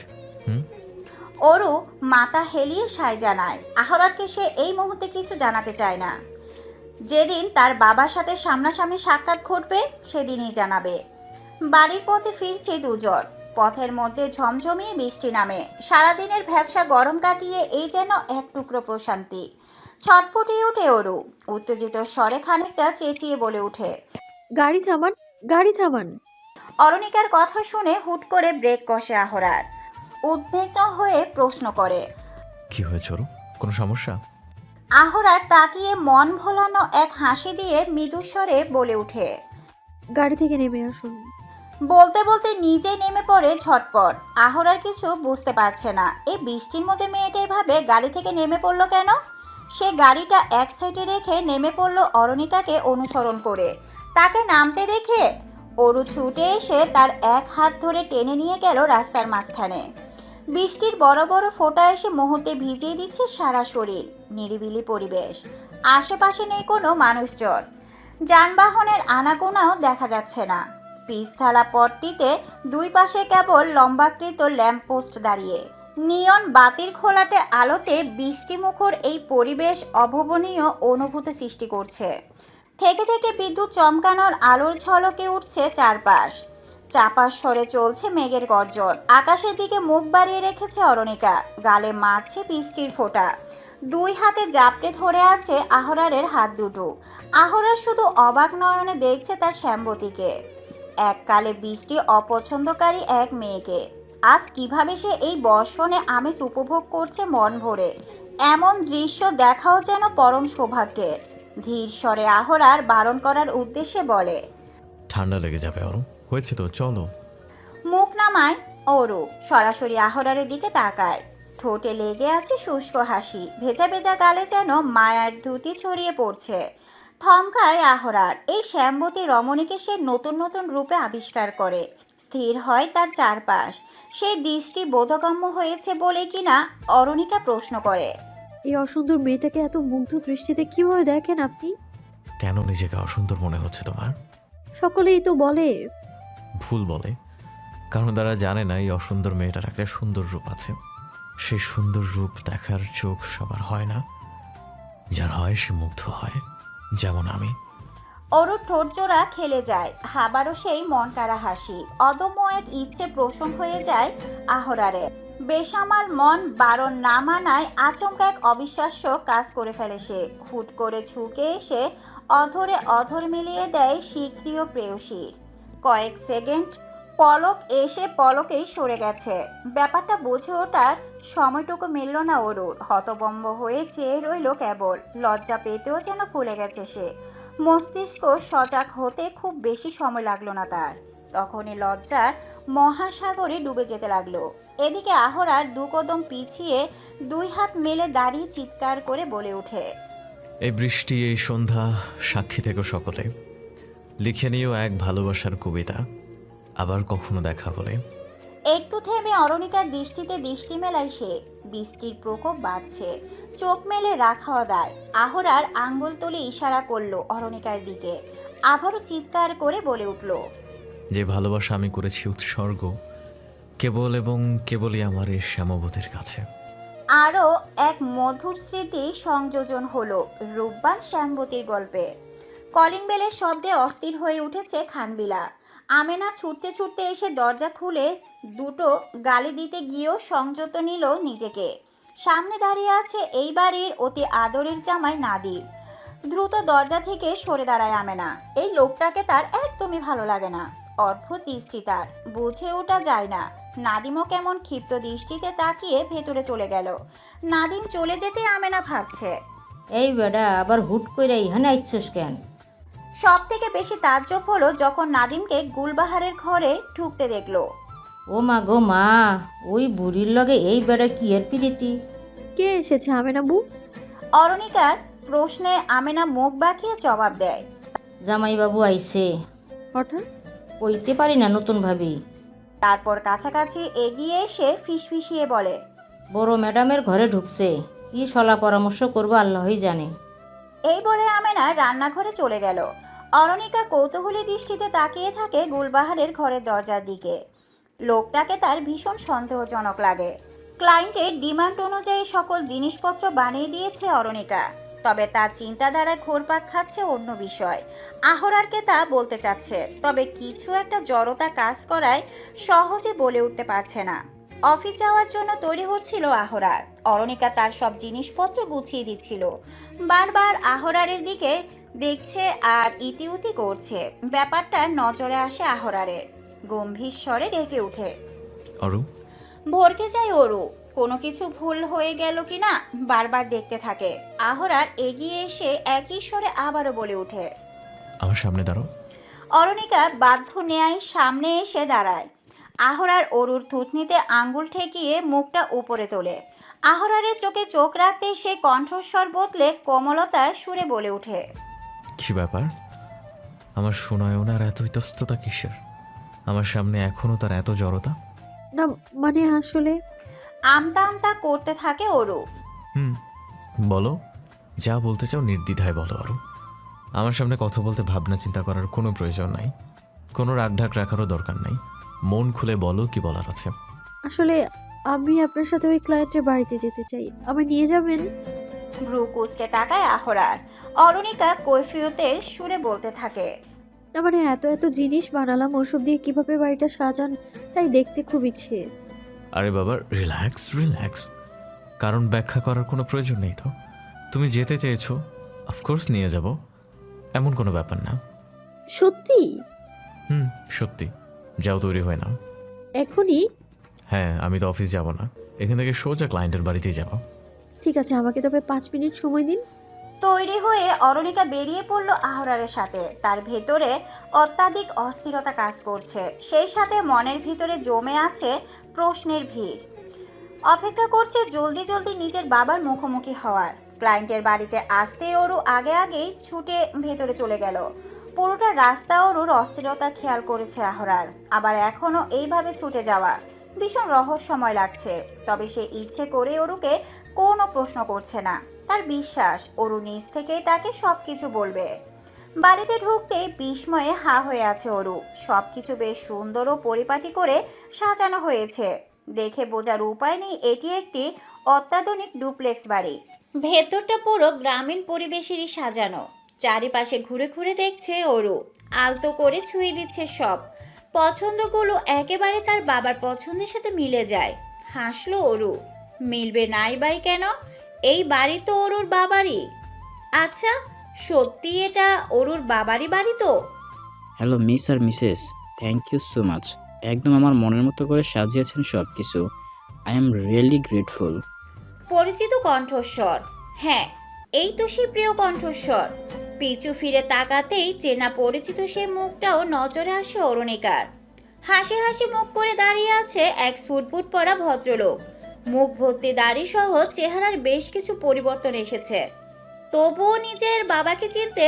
অরু মাথা হেলিয়ে সায় জানায় আহরারকে সে এই মুহূর্তে কিছু জানাতে চায় না। যেদিন তার বাবার সাথে সামনাসামনি সাক্ষাৎ ঘটবে সেদিনই জানাবে। বাড়ির পথে ফিরছে দুজন। পথের মধ্যে ঝমঝমিয়ে বৃষ্টি নামে। সারাদিনের ভ্যাবসা গরম কাটিয়ে এই যেন এক টুকরো প্রশান্তি। ছটফটিয়ে ওঠে অরু, উত্তেজিত স্বরে খানিকটা চেঁচিয়ে বলে ওঠে, গাড়ি থামান, গাড়ি থামান। অরণিকার কথা শুনে হুট করে ব্রেক কষে আহরার। উদ্বিগ্ন হয়ে প্রশ্ন করে, কি হয়েছে ওর? কোনো সমস্যা? আহরার তাকিয়ে মন ভোলানো এক হাসি দিয়ে মৃদুস্বরে বলে ওঠে, গাড়ি থেকে নেমে আসুন। বলতে বলতে নিজেই নেমে পড়ে ঝটপট। আহরার কিছু বুঝতে পারছে না, এই বৃষ্টির মধ্যে মেয়েটা এভাবে গাড়ি থেকে নেমে পড়লো কেন। সে গাড়িটা এক সাইডে রেখে নেমে পড়লো অরণিকাকে অনুসরণ করে। তাকে নামতে দেখে অরু ছুটে এসে তার এক হাত ধরে টেনে নিয়ে গেল রাস্তার মাঝখানে। বৃষ্টির বড় বড় ফোঁটা এসে মুহূর্তে ভিজিয়ে দিচ্ছে সারা শরীর। নিরিবিলি পরিবেশ, আশেপাশে নেই কোনো মানুষজন, যানবাহনের আনাগোনাও দেখা যাচ্ছে না। পিচঢালা পথটিতে দুই পাশে কেবল লম্বাকৃত ল্যাম্পপোস্ট দাঁড়িয়ে। নিয়ন বাতির ঘোলাটে আলোতে বৃষ্টিমুখর এই পরিবেশ অভাবনীয় অনুভূতি সৃষ্টি করছে। থেকে থেকে বিদ্যুৎ চমকানোর আলোর ঝলকে উঠছে চারপাশ। চাপার স্বরে চলছে মেঘের গর্জন। আকাশের দিকে মুখ বাড়িয়ে রেখেছে অরণিকা, গালে মাখছে বৃষ্টির ফোঁটা। দুই হাতে জাপটে ধরে আছে আহরারের হাত দুটো। আহরার শুধু অবাক নয়নে দেখছে তার শ্যামবতীকে, এককালে বৃষ্টি অপছন্দকারী এক মেয়েকে। আজ কিভাবে সে এই বর্ষণে আমেজ উপভোগ করছে মন ভরে। এমন দৃশ্য দেখাও যেন পরম সৌভাগ্যের। ধীর স্বরে আহরার বারণ করার উদ্দেশ্যে বলে, ঠান্ডা লেগে যাবে ওর, হয়েছে তো, চলো। মুখ নামায় অরু, সরাসরি আহরারের দিকে তাকায়। ঠোঁটে লেগে আছে শুষ্ক হাসি, ভেজা ভেজা গালে যেন মায়ার ধুতি ছড়িয়ে পড়ছে। থমকায় আহরার। এই শ্যামবতী রমণীকে সে নতুন নতুন রূপে আবিষ্কার করে। স্থির হয় তার চারপাশ। সেই দৃষ্টি বোধগম্য হয়েছে বলে কিনা অরণিকা প্রশ্ন করে, এই অসুন্দর মেয়েটাকে এত মুগ্ধ দৃষ্টিতে কিভাবে দেখেন আপনি? কেন নিজেকে অসুন্দর মনে হচ্ছে তোমার? সকলেই তো বলে। ভুল বলে, কারণ তারা জানে না এই অসুন্দর মেয়েটার একটা সুন্দর রূপ আছে। সেই সুন্দর রূপ দেখার চোখ সবার হয় না, যার হয় সে মুগ্ধ হয়, যেমন আমি। অরুর ঠোঁট জোড়া খেলে যায়, আবারও সেই মন কাড়া হাসি। অদম্য এক ইচ্ছে প্রসন্ন হয়ে যায় আহরারের। বেসামাল মন বারণ না মানায় আচমকা এক অবিশ্বাস্য কাজ করে ফেলে সে। হুট করে ঝুঁকে এসে অধরে অধর মিলিয়ে দেয় স্বীকৃয় প্রেয়সীর। কয়েক সেকেন্ড পলক এসে পলকেই সরে গেছে। ব্যাপারটা বুঝে ওঠার সময়টুকু মিলল না অরুর। হতভম্ব হয়ে চেয়ে রইল কেবল। লজ্জা পেতেও যেন ভুলে গেছে সে। মস্তিষ্ক সজাগ হতে খুব বেশি সময় লাগলো না তার। তখনই লজ্জার মহাসাগরে ডুবে যেতে লাগলো। এদিকে আহরার দু কদম পিছিয়ে দুই হাত মেলে দাঁড়িয়ে চিৎকার করে বলে ওঠে, এই বৃষ্টি, এই সন্ধ্যা, সাক্ষী থেকো সকলে। লিখে নিও এক ভালোবাসার কবিতা, আবার কখনো দেখা বলে। একটু থেমে অরণিকার দৃষ্টিতে দৃষ্টি মেলায় সে। বৃষ্টির প্রকোপ বাড়ছে, চোখ মেলে রাখাও দায়। আহরার আঙ্গুল তুলে ইশারা করলো অরণিকার দিকে। আবারও চিৎকার করে বলে উঠল, যে ভালোবাসা আমি করেছি উৎসর্গ, কেবল এবং কেবলই আমার এই শ্যামবতীর কাছে। আরও এক মধুর স্মৃতি সংযোজন হলো রূপবান শ্যামবতীর গল্পে। কলিং বেলের শব্দে অস্থির হয়ে উঠেছে খানবিলা। আমেনা ছুটতে ছুটতে এসে দরজা খুলে দুটো গালি দিতে গিয়েও সংযত নিল নিজেকে। সামনে দাঁড়িয়ে আছে এই বাড়ির অতি আদরের জামাই নাদিব। দ্রুত দরজা থেকে সরে দাঁড়ায় আমেনা। এই লোকটাকে তার একদমই ভালো লাগে না। অদ্ভুত দৃষ্টি তার, বুঝে ওঠা যায় না নাদিমও কেমন ক্ষিপ্ত দৃষ্টিতে তাকিয়ে ভেতরে চলে গেল। নাদিম চলে যেতে আমেনা ভাবছে, এই বেডা আবার হুট করে এখানে আইছিস কেন? সব থেকে বেশি তাজ্জব হলো যখন নাদিমকে গুলবাহারের ঘরে ঢুকতে দেখলো। ও মা গো মা, ওই বুড়ির লগে এই বেড়া কি এর প্রীতি? কে এসেছে আমেনা বউ? অরণিকার প্রশ্নে আমেনা মুখ বাঁকিয়ে জবাব দেয়, জামাইবাবু আইছে। হঠাৎ? কইতে পারি না নতুন ভাবি। তারপর কাছাকাছি এগিয়ে এসে ফিসফিসিয়ে বলে, বড় ম্যাডামের ঘরে ঢুকছে, কি সলা পরামর্শ করবো আল্লাহই জানে। এই বলে আমেনা রান্নাঘরে চলে গেল। অরণিকা কৌতূহলী দৃষ্টিতে তাকিয়ে থাকে গুলবাহারের ঘরের দরজার দিকে। লোকটাকে তার ভীষণ সন্দেহজনক লাগে। ক্লায়েন্টের ডিমান্ড অনুযায়ী সকল জিনিসপত্র বানিয়ে দিয়েছে অরণিকা, তবে তার চিন্তাধারায় ঘোরপাক খাচ্ছে অন্য বিষয়। আহরারকে তা বলতে চাচ্ছে, তবে কিছু একটা জড়তা কাজ করায় সহজে বলে উঠতে পারছে না। অফিস যাওয়ার জন্য তৈরি হচ্ছিল আহরার। অরণিকা তার সব জিনিসপত্র গুছিয়ে দিচ্ছিল। বারবার আহরারের দিকে দেখছে আর ইতিউতি করছে। ব্যাপারটা নজরে আসে আহরারের। গম্ভীর স্বরে ডেকে ওঠে, অরু। ভরকে যায় অরু। কোনো কিছু ভুল হয়ে গেল কিনা বারবার দেখতে থাকে। আহরার এগিয়ে এসে একই স্বরে আবারও বলে ওঠে, আমার সামনে দাঁড়াও। অরণিকা বাধ্য ন্যায় সামনে এসে দাঁড়ায়। আহরার অরুর থুতনিতে আঙ্গুল ঠেকিয়ে মুখটা উপরে তোলে। আহরারের চোখে চোখ রাখতে সে কণ্ঠস্বর বদলে কোমলতার সুরে বলে ওঠে, কি ব্যাপার? আমার সুনয়নার এত ইতস্ততা কিসের? আমার সামনে এখনো তার এত জড়তা? না মানে আসলে আমতা আমতা করতে থাকে অরু। বলো, যা বলতে চাও নির্দ্বিধায় বলো আরো। আমার সামনে কথা বলতে ভাবনা চিন্তা করার কোনো প্রয়োজন নাই, কোনো রাগঢাক রাখারও দরকার নাই। মন খুলে বলো কি বলার আছে। আসলে আমি আপনার সাথে ওই ক্লায়েন্টের বাড়িতে যেতে চাই, আমায় নিয়ে যাবেন? ভ্রু কুঁচকে তাকায় আহরার। অরণিকা কৈফিয়তের সুরে বলতে থাকে, না মানে এত এত জিনিস বানালাম, ওসব দিয়ে কিভাবে বাড়িটা সাজান তাই দেখতে খুব ইচ্ছে। আরে বাবা, রিল্যাক্স রিল্যাক্স, কারণ ব্যাখ্যা করার কোনো প্রয়োজন নেই তো। তুমি যেতে চেয়েছো, অফকোর্স নিয়ে যাব, এমন কোনো ব্যাপার না। সত্যি? সত্যি। যাও, তৈরি হয় না এখনই? হ্যাঁ, আমি তো অফিস যাব না, এখান থেকে সোজা ক্লায়েন্টের বাড়িতেই যাব। ঠিক আছে, আমাকে তবে 5 মিনিট সময় দিন। তৈরি হয়ে অরণিকা বেরিয়ে পড়ল আহরারের সাথে। তার ভেতরে অত্যাধিক অস্থিরতা কাজ করছে, সেই সাথে মনের ভিতরে জমে আছে প্রশ্নের ভিড়। অপেক্ষা করছে জলদি জলদি নিজের বাবার মুখোমুখি হওয়ার। ক্লায়েন্টের বাড়িতে আসতে অরু আগে আগেই ছুটে ভেতরে চলে গেল। পুরোটা রাস্তা অরুর অস্থিরতা খেয়াল করেছে আহরার। আবার এখনও এইভাবে ছুটে যাওয়া ভীষণ রহস্যময় লাগছে। তবে সে ইচ্ছে করে অরুকে কোনো প্রশ্ন করছে না। তার বিশ্বাস অরু নিজ থেকেই তাকে সবকিছু বলবে। বাড়িতে ঢুকতেই বিস্ময়ে হা হয়ে আছে অরু। সবকিছু বেশ সুন্দর ও পরিপাটি করে সাজানো হয়েছে। দেখে বোঝার উপায় নেই এটি একটি অত্যাধুনিক ডুপ্লেক্স বাড়ি। ভেতরটা পুরো গ্রামীণ পরিবেশেরই সাজানো। চারিপাশে ঘুরে ঘুরে দেখছে অরু, আলতো করে ছুঁয়ে দিচ্ছে সব। পছন্দগুলো একেবারে তার বাবার পছন্দের সাথে মিলে যায়। হাসলো অরু, মিলবে নাই বাই কেন, এই বাড়ি তো অরুর বাবারই। আচ্ছা, সত্যি এটা অরুর বাবারই বাড়ি তো? হ্যালো মিস আর Mrs, thank you so much. একদম আমার মনের মতো করে সাজিয়েছেন সব কিছু। I am really grateful. পরিচিত কণ্ঠস্বর। হ্যাঁ, এই তো সে প্রিয় কণ্ঠস্বর। পিছু ফিরে তাকাতেই চেনা পরিচিত সে মুখটাও নজরে আসে অরুণিকার। হাসি হাসি মুখ করে দাঁড়িয়ে আছে এক সুটবুট পরা ভদ্রলোক। মুখ ভর্তি দাড়ি সহ চেহারার বেশ কিছু পরিবর্তন এসেছে। তবুও নিজের বাবাকে চিনতে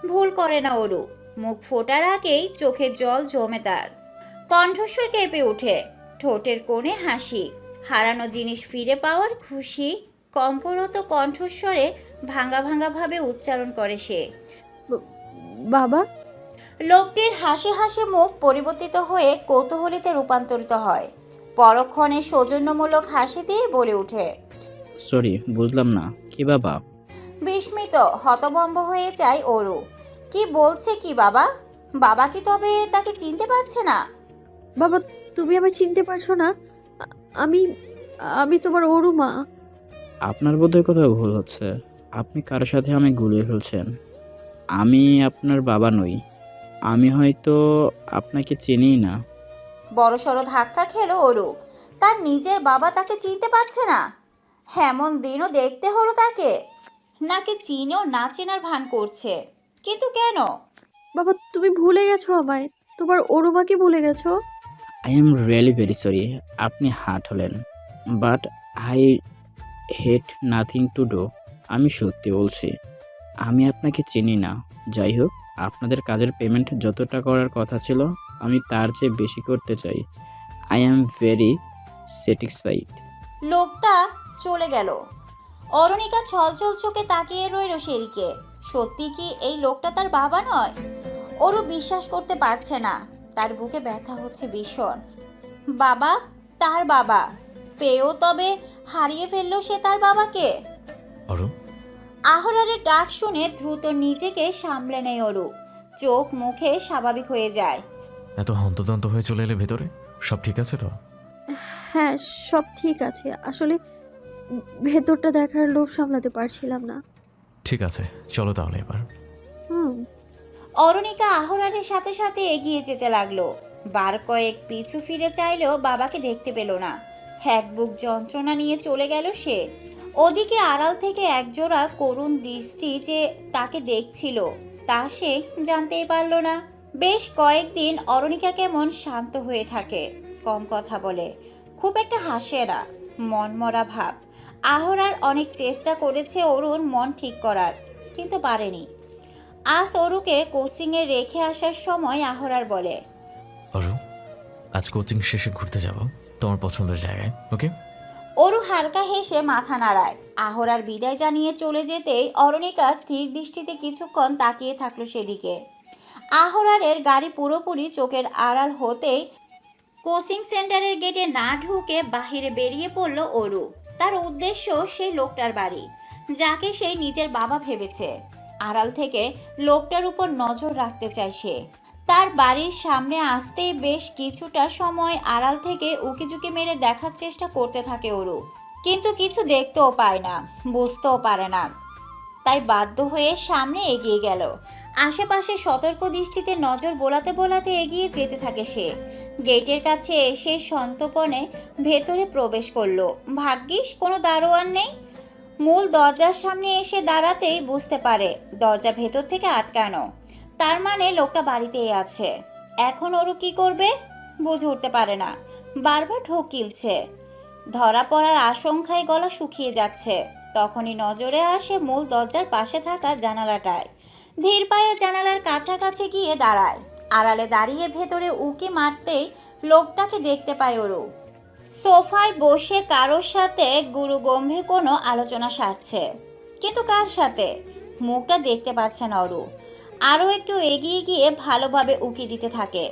ভুল করে না অরু। মুখ ফোটার আগেই চোখের জল জমে তার। কণ্ঠস্বর কেঁপে ওঠে, ঠোঁটের কোণে হাসি। হারানো জিনিস ফিরে পাওয়ার খুশি কম্পরত কণ্ঠস্বরে ভাঙা ভাঙা ভাবে উচ্চারণ করে সে, বাবা। লোকটির হাসি হাসি মুখ পরিবর্তিত হয়ে কৌতূহলীতে রূপান্তরিত হয়। পরক্ষণে সৌজন্যমূলক হাসি দিয়ে বলে ওঠে, সরি, বুঝলাম না, কি বাবা? বিস্মিত হতভম্ব হয়ে যায় অরু। কি বলছে কি বাবা? বাবা কি তবে তাকে চিনতে পারছে না? বাবা, তুমি আমায় চিনতে পারছো না? আমি আমি তোমার অরু মা। আপনার বোধহয় কোথাও ভুল হচ্ছে। আপনি কারোর সাথে আমি গুলিয়ে ফেলছেন। আমি আপনার বাবা নই। আমি হয়তো আপনাকে চিনি না। বড়সড় ধাক্কা খেলো অরু। তার নিজের বাবা তাকে চিনতে পারছে না। এমন দিনও দেখতে হলো তাকে, নাকি চিনেও না চেনার ভান করছে? কিন্তু কেন? বাবা, তুমি ভুলে গেছো আমায়, তোমার অরুমাকে ভুলে গেছো। I am really very sorry. আপনি হার্ট হলেন, but I hate nothing to do. আমি সত্যি বলছি, আমি আপনাকে চিনি না। যাই হোক, আপনাদের কাজের পেমেন্ট যতটা করার কথা ছিল আমি তার চেয়ে বেশি করতে চাই। I am very satisfied. লোকটা চলে গেল। অরুণিকা ছলছল চোখে তাকিয়ে রইল সেদিকে। সত্যি কি এই লোকটা তার বাবা নয়? ওরও বিশ্বাস করতে পারছে না। তার বুকে ব্যথা হচ্ছে ভীষণ। বাবা, তার বাবা পেয়েও তবে হারিয়ে ফেললো সে তার বাবাকে। অরু, আহরারের ডাক শুনে দ্রুত নিজেকে সামলে নেয় অরু। চোখ মুখে স্বাভাবিক হয়ে যায়। এত হন্তদন্ত হয়ে চলে এলে ভেতরে? সব ঠিক আছে তো? হ্যাঁ, সব ঠিক আছে। আসলে ভেতরটা দেখার লোভ সামলাতে পারছিলাম না। ঠিক আছে, চলো তাহলে এবার। হুম। অরুণিকা আহরারের সাথে সাথে এগিয়ে যেতে লাগলো। বার কয়েক পিছু ফিরে চাইলেও বাবাকে দেখতে পেল না। এক বুক যন্ত্রণা নিয়ে চলে গেল সে। ওদিকে আড়াল থেকে একজোড়া করুণ দৃষ্টি যে তাকে দেখছিল তা সে জানতেই পারল না। বেশ কয়েকদিন অরুণিকা কেমন শান্ত হয়ে থাকে, কম কথা বলে, খুব একটা হাসে না, মনমরা ভাব। আহরার অনেক চেষ্টা করেছে অরুণ মন ঠিক করার, কিন্তু পারেনি। আজ অরুকে কোচিংয়ে রেখে আসার সময় আহরার বলে, অরু, আজ কোচিং শেষে ঘুরতে যাব তোমার পছন্দের জায়গায়, ওকে? অরু হালকা হেসে মাথা নাড়ায়। আহরার বিদায় জানিয়ে চলে যেতেই অরুণিকা স্থির দৃষ্টিতে কিছুক্ষণ তাকিয়ে থাকলো সেদিকে। আহরারের গাড়ি পুরোপুরি চোখের আড়াল হতেই কোচিং সেন্টারের গেটে না ঢুকে বাহিরে বেরিয়ে পড়ল অরু। তার উদ্দেশ্য সেই লোকটার বাড়ি, যাকে সে নিজের বাবা ভেবেছে। আড়াল থেকে লোকটার উপর নজর রাখতে চায় সে। তার বাড়ির সামনে আসতেই বেশ কিছুটা সময় আড়াল থেকে উকিঝুঁকি মেরে দেখার চেষ্টা করতে থাকে অরু, কিন্তু কিছু দেখতেও পায় না, বুঝতেও পারে না। তাই বাধ্য হয়ে সামনে এগিয়ে গেল। আশেপাশে সতর্ক দৃষ্টিতে নজর বোলাতে বোলাতে এগিয়ে যেতে থাকে সে। গেটের কাছে এসে সন্তর্পণে ভেতরে প্রবেশ করলো। ভাগ্যিস কোনো দারোয়ান নেই। মূল দরজার সামনে এসে দাঁড়াতেই বুঝতে পারে দরজা ভেতর থেকে আটকানো। তার মানে লোকটা বাড়িতেই আছে। এখন ওরও কি করবে বুঝে উঠতে পারে না। বারবার ঢোক গিলছে। ধরা পড়ার আশঙ্কায় গলা শুকিয়ে যাচ্ছে। তখনই নজরে আসে মূল দরজার পাশে থাকা জানালাটায়। ধীর পায়ে জানালার কাছাকাছি গিয়ে দাঁড়ায়। আড়ালে দাঁড়িয়ে ভেতরে উকি মারতেই লোকটাকে দেখতে পায় ওরু। সোফায় বসে কারোর সাথে গুরু গম্ভীর কোনো আলোচনা সারছে, কিন্তু কার সাথে মুখটা দেখতে পারছে না ওরু। আরও একটু এগিয়ে গিয়ে ভালোভাবে উকি দিতে থাকে।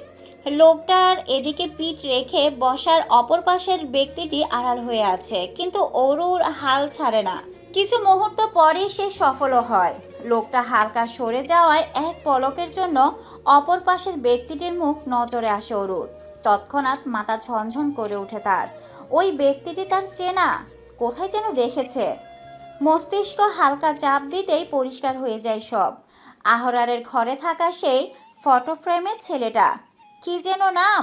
লোকটার এদিকে পিঠ রেখে বসার অপর পাশের ব্যক্তিটি আড়াল হয়ে আছে, কিন্তু অরুর হাল ছাড়ে না। কিছু মুহূর্ত পরেই সে সফলও হয়। লোকটা হালকা সরে যাওয়ায় এক পলকের জন্য অপর পাশের ব্যক্তিটির মুখ নজরে আসে অরুর। তৎক্ষণাৎ মাথা ঝনঝন করে ওঠে তার। ওই ব্যক্তিটি তার চেনা, কোথায় যেন দেখেছে। মস্তিষ্ক হালকা চাপ দিতেই পরিষ্কার হয়ে যায় সব। আহরারের ঘরে থাকা সেই ফটো ফ্রেমের ছেলেটা, কি যেন নাম,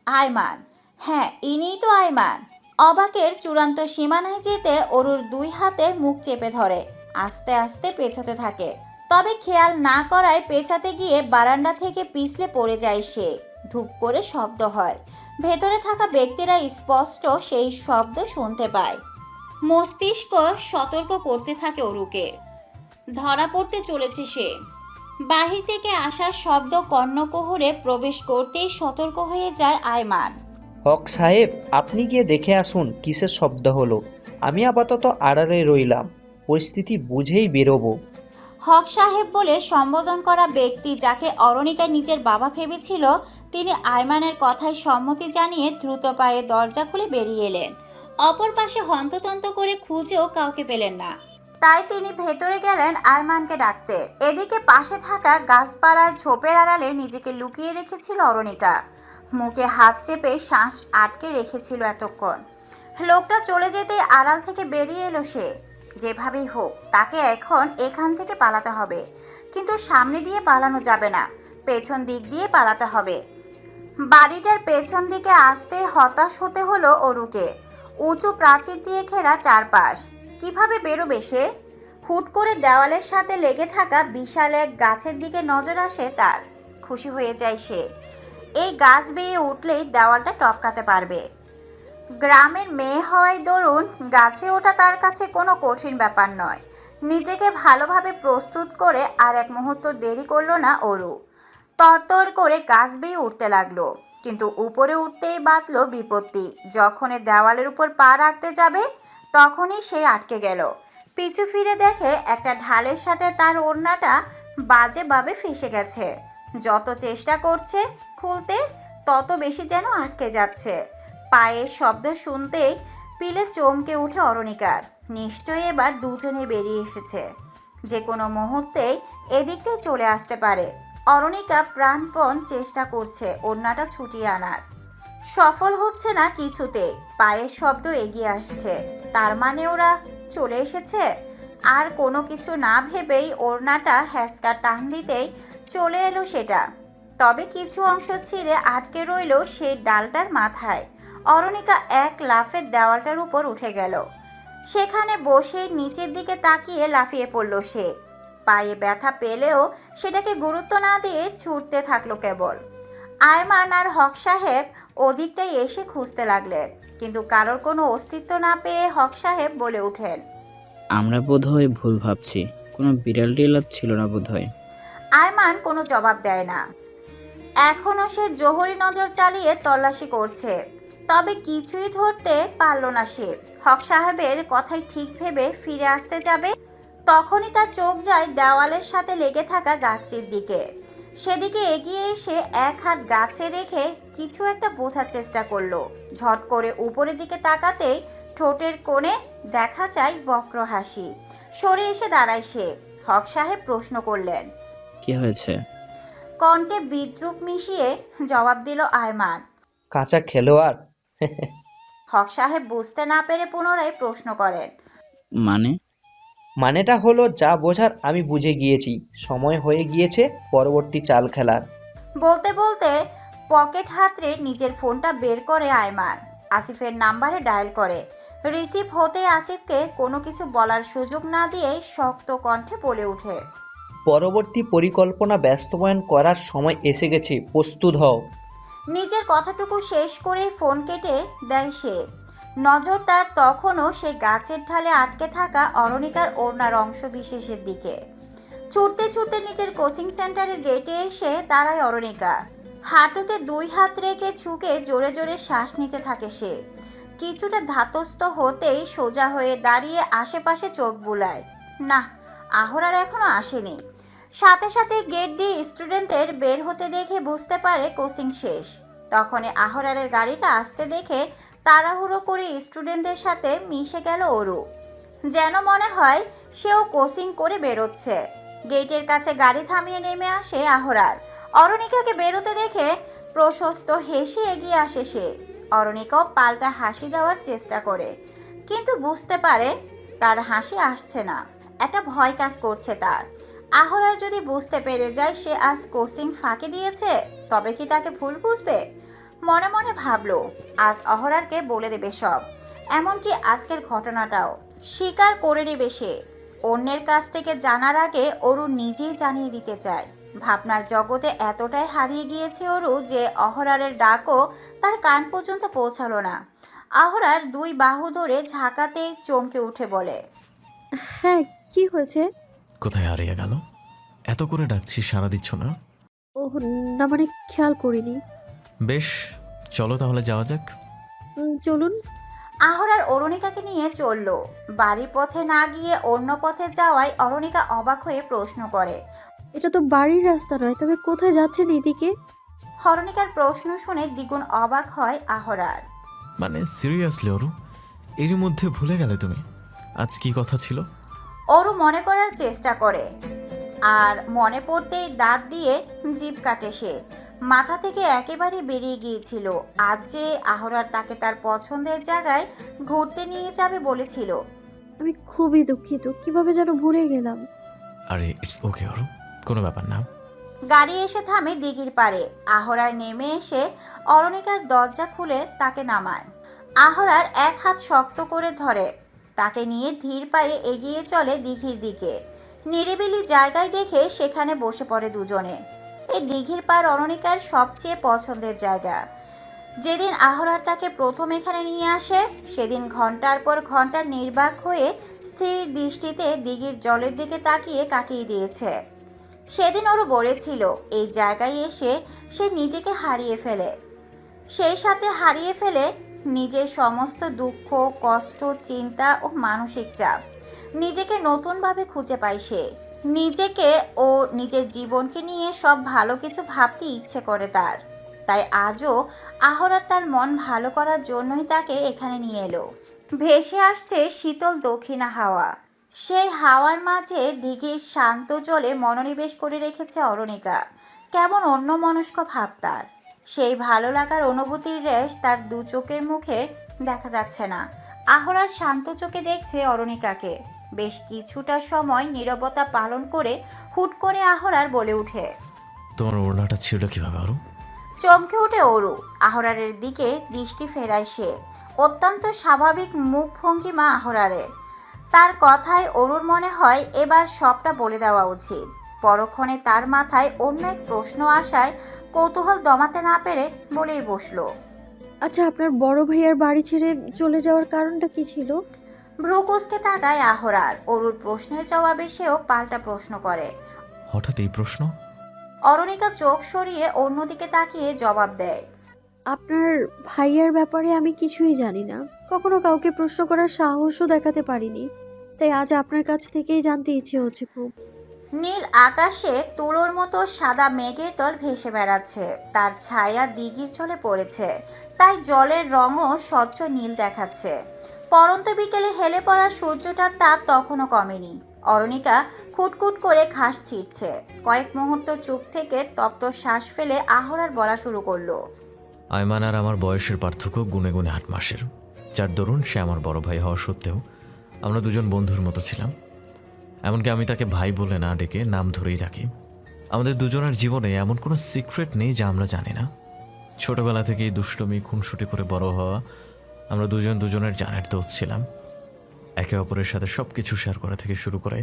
আয়মান। হ্যাঁ, ইনিই তো আয়মান। অবাকের চূড়ান্ত সীমানায় যেতে অরুর দুই হাতে মুখ চেপে ধরে আস্তে আস্তে পেছাতে থাকে। তবে খেয়াল না করায় পেছাতে গিয়ে বারান্দা থেকে পিছলে পড়ে যায় সে। ধূপ করে শব্দ হয়। ভেতরে থাকা ব্যক্তিরা স্পষ্ট সেই শব্দ শুনতে পায়। মস্তিষ্ক সতর্ক করতে থাকে অরুকে, ধরা পড়তে চলেছে সে। বাহির থেকে আসা শব্দ কর্ণকুহরে প্রবেশ করতেই সতর্ক হয়ে যায় আয়মান। হক সাহেব, আপনি গিয়ে দেখে আসুন কিসের শব্দ হলো। আমি আপাতত আড়ালে রইলাম, পরিস্থিতি বুঝেই বেরোবো। হক সাহেব বলে সম্বোধন করা ব্যক্তি, যাকে অরুণিকা নিজের বাবা ভেবেছিল, তিনি আয়মানের কথায় সম্মতি জানিয়ে দ্রুত পায়ে দরজা খুলে বেরিয়ে এলেন। অপর পাশে হন্ততন্ত করে খুঁজেও কাউকে পেলেন না। তাই তিনি ভেতরে গেলেন আয়মানকে ডাকতে। এদিকে পাশে থাকা গাছপালার ঝোপের আড়ালে নিজেকে লুকিয়ে রেখেছিল অরুণিকা। মুখে হাত চেপে শ্বাস আটকে রেখেছিল এতক্ষণ। লোকটা চলে যেতেই আড়াল থেকে বেরিয়ে এলো সে। যেভাবেই হোক তাকে এখন এখান থেকে পালাতে হবে, কিন্তু সামনে দিয়ে পালানো যাবে না, পেছন দিক দিয়ে পালাতে হবে। বাড়িটার পেছন দিকে আসতে হতাশ হতে হলো অরুকে। উঁচু প্রাচীর দিয়ে ঘেরা চারপাশ, কিভাবে বেরোবে সে? হুট করে দেওয়ালের সাথে লেগে থাকা বিশাল এক গাছের দিকে নজর আসে তার। খুশি হয়ে যায় সে, এই গাছ বেয়ে উঠলেই দেওয়ালটা টপকাতে পারবে। গ্রামের মেয়ে হওয়ায় দরুন গাছে ওঠা তার কাছে কোনো কঠিন ব্যাপার নয়। নিজেকে ভালোভাবে প্রস্তুত করে আর এক মুহূর্ত দেরি করলো না অরু। তরতর করে গাছ বেয়ে উঠতে লাগলো, কিন্তু উপরে উঠতেই বাঁধলো বিপত্তি। যখন দেওয়ালের উপর পা রাখতে যাবে তখনই সে আটকে গেল। পিছু ফিরে দেখে একটা ঢালের সাথে তার ওড়নাটা বাজেভাবে ফেসে গেছে। যত চেষ্টা করছে খুলতে তত বেশি যেন আটকে যাচ্ছে। পায়ের শব্দ শুনতেই পিলে চমকে উঠে অরণিকার। নিশ্চয়ই এবার দুজনে বেরিয়ে এসেছে, যে কোনো মুহূর্তেই এদিকটায় চলে আসতে পারে। অরণিকা প্রাণপণ চেষ্টা করছে ওড়নাটা ছুটিয়ে আনার, সফল হচ্ছে না কিছুতে। পায়ের শব্দ এগিয়ে আসছে, তার মানে ওরা চলে এসেছে। আর কোনো কিছু না ভেবেই ওড়নাটা হ্যাসকা টান দিতেই চলে এলো সেটা। তবে কিছু অংশ ছিঁড়ে আটকে রইল সেই ডালটার মাথায়। অরণিকা এক লাফে দেওয়ালটার উপর উঠে গেল। সেখানে বসে নিচের দিকে তাকিয়ে লাফিয়ে পড়ল সে। পায়ে ব্যথা পেলেও সেটাকে গুরুত্ব না দিয়ে ছুটতে থাকলো কেবল। আয়মান আর হক সাহেব ওদিকটাই এসে খুঁজতে লাগলেন, কিন্তু কারোর কোনো অস্তিত্ব না পেয়ে হক সাহেব বলে ওঠেন, আমরা বোধহয় ভুল ভাবছি, কোনো বিড়াল টিড়াল ছিল না বোধহয়। আয়মান কোনো জবাব দেয় না। এখনও সে জোহরি নজর চালিয়ে তল্লাশি করছে, তবে কিছুই ধরতে পারল না সে। হক সাহেবের কথাই ঠিক ভেবে ফিরে আসতে যাবে, তখনই তার চোখ যায় দেওয়ালের সাথে লেগে থাকা গাছটির দিকে। সেদিকে এগিয়ে এসে এক হাত গাছে রেখে কিছু একটা বোঝার চেষ্টা করলো। ঝট করে উপরের দিকে তাকাতেই ঠোঁটের কোণে দেখা যায় বক্র হাসি। সরে এসে দাঁড়ায় সে। হক সাহেব প্রশ্ন করলেন, কি হয়েছে? কণ্ঠে বিদ্রুপ মিশিয়ে জবাব দিল আয়মান, কাঁচা খেলোয়াড়। হক সাহেব বুঝতে না পেরে পুনরায় প্রশ্ন করেন, মানেটা হলো যা বোঝার আমি বুঝে গিয়েছি, সময় হয়ে গিয়েছে পরবর্তী চাল খেলার। বলতে বলতে পকেট হাতড়ে নিজের ফোনটা বের করে আয়মান আসিফের নাম্বারে ডায়াল করে। রিসিভ হতে আসিফকে কোনো কিছু বলার সুযোগ না দিয়ে শক্ত কণ্ঠে বলে ওঠে, পরবর্তী পরিকল্পনা বাস্তবায়ন করার সময় এসে গেছে, প্রস্তুত হও। নিজের কথাটুকু শেষ করে ফোন কেটে দেয় সে। নজর তার তখনও সেই গাছের ঢালে আটকে থাকা অরণিকার ওড়নার অংশ বিশেষের দিকে। ছুটতে ছুটতে নিজের কোচিং সেন্টারের গেটে এসে দাঁড়ায় অরণিকা। হাঁটুতে দুই হাত রেখে ঝুঁকে জোরে জোরে শ্বাস নিতে থাকে সে। কিছুটা ধাতস্থ হতেই সোজা হয়ে দাঁড়িয়ে আশেপাশে চোখ বুলায়। না, আহরার এখনো আসেনি। সাথে সাথে গেট দিয়ে স্টুডেন্টদের বের হতে দেখে বুঝতে পারে কোচিং শেষ। তখনই আহরারের গাড়িটা আসতে দেখে তাড়াহুড়ো করে স্টুডেন্টদের সাথে মিশে গেল অরু। যেন মনে হয় সেও কোচিং করে বেরোচ্ছে। গেটের কাছে গাড়ি থামিয়ে নেমে আসে আহরার। অরণিকাকে বেরোতে দেখে প্রশস্ত হেসে এগিয়ে আসে সে। অরণিকাও পাল্টা হাসি দেওয়ার চেষ্টা করে, কিন্তু বুঝতে পারে তার হাসি আসছে না। একটা ভয় কাজ করছে তার। আহরার যদি বুঝতে পেরে যায় সে আজ কোচিং ফাঁকি দিয়েছে, তবে কি তাকে ভুল বুঝবে? মনে মনে ভাবলো আজ আহরারকে বলে দেবে সব, এমনকি আজকের ঘটনাটাও স্বীকার করে নেবে সে। অন্যের কাছ থেকে জানার আগে অরু নিজেই জানিয়ে দিতে চায়। ভাবনার জগতে এতটাই হারিয়ে গিয়েছে অরু যে অহরারের ডাকও তার কান পর্যন্ত পৌঁছালো না। আহরার দুই বাহু ধরে ঝাঁকাতে চমকে উঠে বলে, হ্যাঁ, কি হয়েছে? কোথায় হারিয়ে গেল? এত করে ডাকছি, সাড়া দিচ্ছ না? ও না, মানে খেয়াল করিনি। বেশ, চলো তাহলে যাওয়া যাক। চলুন। আহরার অরণিকাকে নিয়ে চলল। বাড়ির পথে না গিয়ে অন্য পথে যাওয়ায় অরণিকা অবাক হয়ে প্রশ্ন করে, এটা তো বাড়ির রাস্তা নয়, তবে কোথায় যাচ্ছেন এদিকে? অরণিকার প্রশ্ন শুনে দ্বিগুণ অবাক হয় আহরার। মানে সিরিয়াসলি অরু, এরই মধ্যে ভুলে গেলে তুমি আজ কি কথা ছিল? অরু মনে করার চেষ্টা করে, আর মনে পড়তেই দাঁত দিয়ে জিভ কাটে সে। মাথা থেকে একেবারে বেরিয়ে গিয়েছিল আজ যে আহরার তাকে তার পছন্দের জায়গায় ঘুরতে নিয়ে যাবে বলেছিল। আমি খুবই দুঃখিত, কিভাবে যেন ভুলে গেলাম। আরে ইটস ওকে অরু, কোনো ব্যাপার না। গাড়ি এসে থামে দিঘির পাড়ে। আহরার নেমে এসে অরণিকার দরজা খুলে তাকে নামায়। আহরার এক হাত শক্ত করে ধরে তাকে নিয়ে ধীর পায়ে এগিয়ে চলে দিঘির দিকে। নিরিবিলি জায়গায় দেখে সেখানে বসে পড়ে দুজনে। এই দিঘির পাড় অরণিকার সবচেয়ে পছন্দের জায়গা। যেদিন আহরার তাকে প্রথম এখানে নিয়ে আসে সেদিন ঘন্টার পর ঘন্টা নির্বাক হয়ে স্থির দৃষ্টিতে দিঘির জলের দিকে তাকিয়ে কাটিয়ে দিয়েছে। সেদিন ওরও বলেছিল এই জায়গায় এসে সে নিজেকে হারিয়ে ফেলে, সেই সাথে হারিয়ে ফেলে নিজের সমস্ত দুঃখ, কষ্ট, চিন্তা ও মানসিক চাপ। নিজেকে নতুনভাবে খুঁজে পায় সে। নিজেকে ও নিজের জীবনকে নিয়ে সব ভালো কিছু ভাবতে ইচ্ছে করে তার। তাই আজও আহরার তার মন ভালো করার জন্যই তাকে এখানে নিয়ে এলো। ভেসে আসছে শীতল দক্ষিণা হাওয়া। সেই হাওয়ার মাঝে দিঘির শান্ত জলে মনোনিবেশ করে রেখেছে অরণিকা। কেমন অন্যমনস্ক ভাব তার। সেই ভালো লাগার অনুভূতির রেশ তার দু চোখের মুখে দেখা যাচ্ছে না। আহরার শান্ত চোখে দেখছে অরণিকাকে। বেশ কিছুটা সময় নীরবতা পালন করে হুট করে আহরার বলে ওঠে, তোমার ওড়নাটা ছিল কিভাবে আরো? চমকে ওঠে অরু। আহরারের দিকে দৃষ্টি ফেরায় সে। অত্যন্ত স্বাভাবিক মুখ ভঙ্গিমা আহরারের। তার কথায় অরুর মনে হয় এবার সবটা বলে দেওয়া উচিত। পরক্ষণে তার মাথায় অন্য এক প্রশ্ন আসায় কৌতূহল দমাতে না পেরে বলেই বসলো, আচ্ছা, আপনার বড় ভাইয়ার বাড়ি ছেড়ে চলে যাওয়ার কারণটা কি ছিল? ভ্রুকুচকে তাকায় আহরার। অরুর প্রশ্নের জবাবে সেও পাল্টা প্রশ্ন করে। হঠাৎ এই প্রশ্ন? অরণিকা চোখ সরিয়ে অন্যদিকে তাকিয়ে জবাব দেয়, আপনার ভাইয়ার ব্যাপারে আমি কিছুই জানি না, কখনো কাউকে প্রশ্ন করার সাহসও দেখাতে পারিনি, তাই আজ আপনার কাছ থেকেই জানতে ইচ্ছে হচ্ছে খুব। নীল আকাশে তুলোর মতো সাদা মেঘের দল ভেসে বেড়াচ্ছে। তার ছায়া দিঘির জলে পড়েছে, তাই জলের রঙও স্বচ্ছ নীল দেখাচ্ছে। পরন্ত বিকেলে হেলে পড়া সূর্যটার তাপ তখনও কমেনি। অরণিকা খুটখুট করে ঘাস ছিঁড়ছে। কয়েক মুহূর্ত চুপ থেকে তপ্ত শ্বাস ফেলে আহরার বলা শুরু করলো, আয়মান আর আমার বয়সের পার্থক্য গুনে গুনে 8 মাসের, যার দরুন সে আমার বড় ভাই হওয়া সত্ত্বেও আমরা দুজন বন্ধুর মতো ছিলাম। এমনকি আমি তাকে ভাই বলে না ডেকে নাম ধরেই ডাকি। আমাদের দুজনের জীবনে এমন কোনো সিক্রেট নেই যা আমরা জানি না। ছোটবেলা থেকেই দুষ্টমি খুনসুটি করে বড় হওয়া আমরা দুজন দুজনের জানের দোষ ছিলাম। একে অপরের সাথে সব কিছু শেয়ার করা থেকে শুরু করে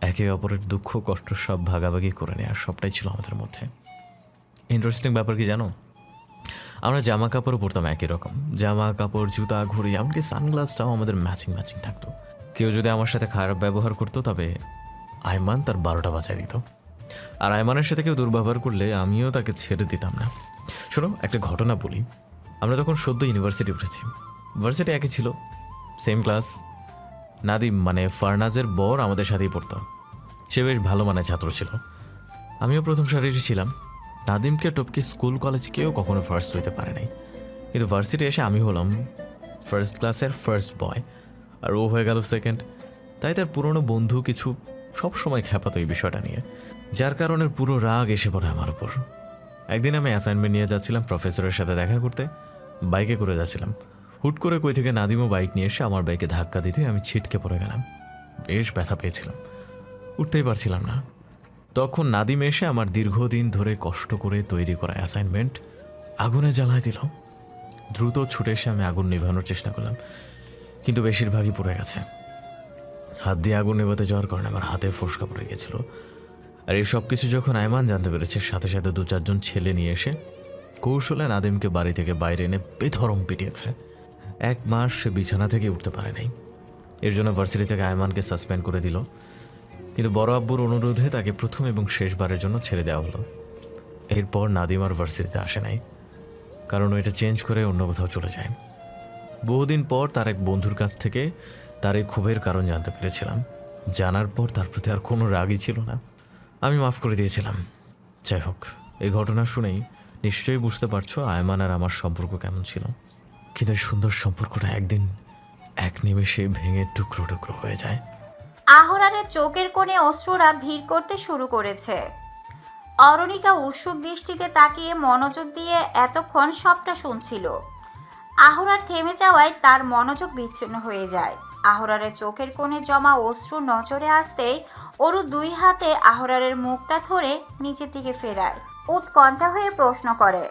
একে অপরের দুঃখ কষ্ট সব ভাগাভাগি করে নেওয়ার সবটাই ছিল আমাদের মধ্যে। ইন্টারেস্টিং ব্যাপার কি জানো, আমরা জামা কাপড়ও পরতাম একই রকম। জামা কাপড়, জুতা, ঘড়ি, এমনকি সানগ্লাসটাও আমাদের ম্যাচিং থাকতো। কেউ যদি আমার সাথে খারাপ ব্যবহার করতো তবে আয়মান তার 12টা বাজায় দিত, আর আয়মানের সাথে কেউ দুর্ব্যবহার করলে আমিও তাকে ছেড়ে দিতাম না। শোনো, একটা ঘটনা বলি। আমরা তখন সদ্য ইউনিভার্সিটি উঠেছি। ভার্সিটি একই ছিল, সেম ক্লাস। নাদিম মানে ফারনাজের বর আমাদের সাথেই পড়তো। সে বেশ ভালো মানের ছাত্র ছিল। আমিও প্রথম সারিরই ছিলাম। নাদিমকে টপকে স্কুল কলেজ কেউ কখনো ফার্স্ট হইতে পারে নাই, কিন্তু ভার্সিটি এসে আমি হলাম ফার্স্ট ক্লাসের ফার্স্ট বয়, আর ও হয়ে গেল সেকেন্ড। তাই তার পুরনো বন্ধু কিছু সব সময় খ্যাপাতো এই বিষয়টা নিয়ে, যার কারণে পুরো রাগ এসে পড়ে আমার উপর। একদিন আমি অ্যাসাইনমেন্ট নিয়ে যাচ্ছিলাম প্রফেসরের সাথে দেখা করতে, বাইকে করে যাচ্ছিলাম। হুট করে কই থেকে নাদিমও বাইক নিয়ে এসে আমার বাইকে ধাক্কা দিতে আমি ছিটকে পড়ে গেলাম। বেশ ব্যথা পেয়েছিলাম, উঠতেই পারছিলাম না। তখন নাদিম এসে আমার দীর্ঘদিন ধরে কষ্ট করে তৈরি করা অ্যাসাইনমেন্ট আগুনে জ্বালায় দিল। দ্রুত ছুটে এসে আমি আগুন নেভানোর চেষ্টা করলাম, কিন্তু বেশিরভাগই পুড়ে গেছে। হাত দিয়ে আগুন নেভাতে যাওয়ার কারণে আমার হাতে ফোসকা পড়ে গেছিল। আর এই সব কিছু যখন আয়মান জানতে পেরেছে, সাথে সাথে 2-4 জন ছেলে নিয়ে এসে কৌশলে নাদিমকে বাড়ি থেকে বাইরে এনে বেধরম পিটিয়েছে। 1 মাস সে বিছানা থেকে উঠতে পারে নাই। এর জন্য ভার্সিটি থেকে আয়মানকে সাসপেন্ড করে দিল, কিন্তু বড় আব্বুর অনুরোধে তাকে প্রথম এবং শেষবারের জন্য ছেড়ে দেওয়া হলো। এরপর নাদিম আর ভার্সিটিতে আসে নাই, কারণ এটা চেঞ্জ করে অন্য কোথাও চলে যায়। বহুদিন পর তার এক বন্ধুর কাছ থেকে তার এই ক্ষোভের কারণ জানতে পেরেছিলাম। জানার পর তার প্রতি আর কোনো রাগই ছিল না, আমি মাফ করে দিয়েছিলাম। যাই হোক, এই ঘটনা শুনেই নিশ্চয়ই বুঝতে পারছো আয়মান আর আমার সম্পর্ক কেমন ছিল। কিন্তু এই সুন্দর সম্পর্কটা একদিন এক নিমেষে ভেঙে টুকরো টুকরো হয়ে যায়। আহরারের চোখের কোণে অশ্রুরা ভিড় করতে শুরু করেছে। অরণিকা উৎসুক দৃষ্টিতে তাকিয়ে মনোযোগ দিয়ে এতক্ষণ সবটা শুনছিল। আহরার থেমে যাওয়ায় তার মনোযোগ বিচ্ছিন্ন হয়ে যায়। আহরারের চোখের কোণে জমা অশ্রু নজরে আসতেই অরু 2 হাতে আহরারের মুখটা ধরে নিচের দিকে ফেরায়। উৎকণ্ঠা হয়ে প্রশ্ন করে,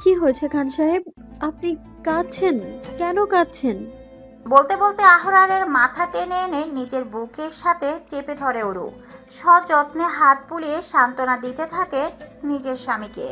কি হয়েছে খান সাহেব? আপনি কাঁদছেন কেন? কাঁদছেন? বলতে বলতে আহরারের মাথা টেনে এনে নিজের বুকের সাথে চেপে ধরে অরু। সযত্নে হাত বুলিয়ে সান্ত্বনা দিতে থাকে নিজের স্বামীকে।